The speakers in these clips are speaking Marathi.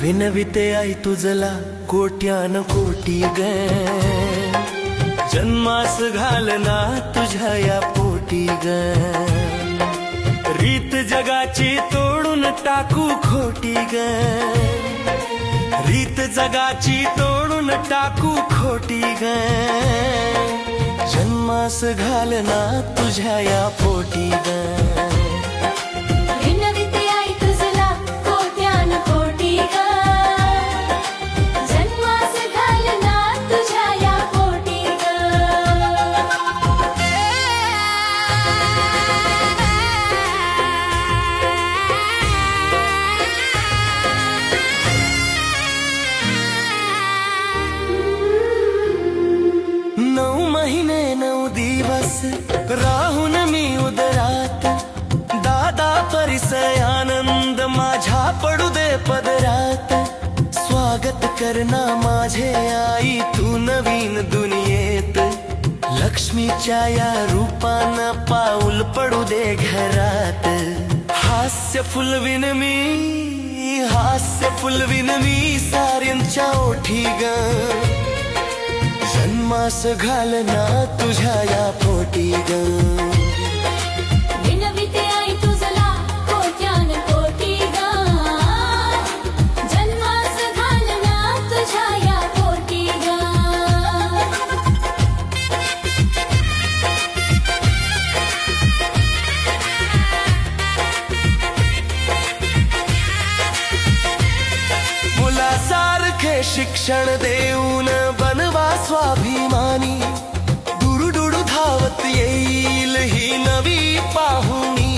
विनविते आई तुझला कोट्यान कोटी ग, जन्मास घालना तुझ्या या पोटी ग। रीत जगाची तोडून टाकू खोटी ग, रीत जगाची तोडून टाकू खोटी ग। जन्मास घालना तुझ्या या पोटी ग। राहून मी उदरात दादा परिसय आनंद माझ्या पडू दे पदरात। स्वागत करना माझे आई तू नवीन दुनियेत, लक्ष्मीच्या या रूपानं पाऊल पडू दे घरात। हास्य फुलविन मी साऱ्यांच्या ओठी ग, जन्मास घालना तुझ्या या पोटी ग। विनविते आई तुझला कोट्यान कोटी ग, जन्मास घालना तुझ्या या पोटी ग। मुलासारखे शिक्षण देऊन बनवा स्वाभिमानी, दुरुडुडू धावत येईल ही नवी पाहुणी।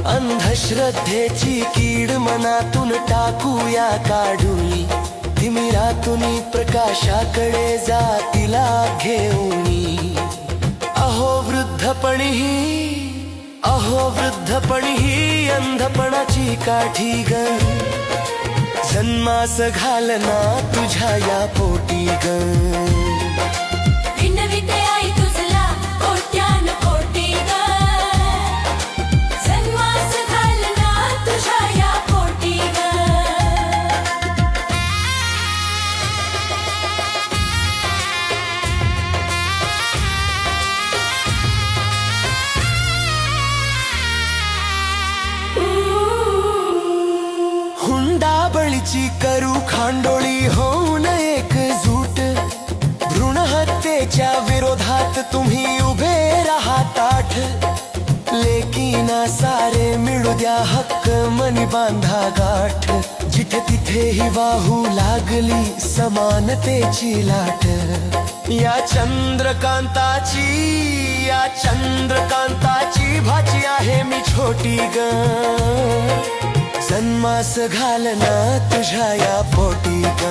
अंधश्रद्धेची कीड मनातून टाकूया काढूनी, तिमिरातून प्रकाशाकडे जातीला घेऊनी। अहो वृद्धपणी ही अंधपणाची काठी ग, जन्मास घालना तुझ्या या पोटी ग। विनविते आई तुझला कोट्यान कोटी ग, जन्मास घालना तुझ्या या पोटी ग। हुंडाबळीची करू खांडोळी होऊन एकजूट, भ्रूण हत्येच्या विरोधात तुम्ही उभे राहा ताठ। लेकीना सारे मिळू द्या हक्क मनी बांधा गाठ, जिथे तिथे ही वाहू लागली समानतेची लाट। या चंद्रकांताची भाची आहे मी छोटी ग, जन्मास घालना तुझ्या या पोटी ग।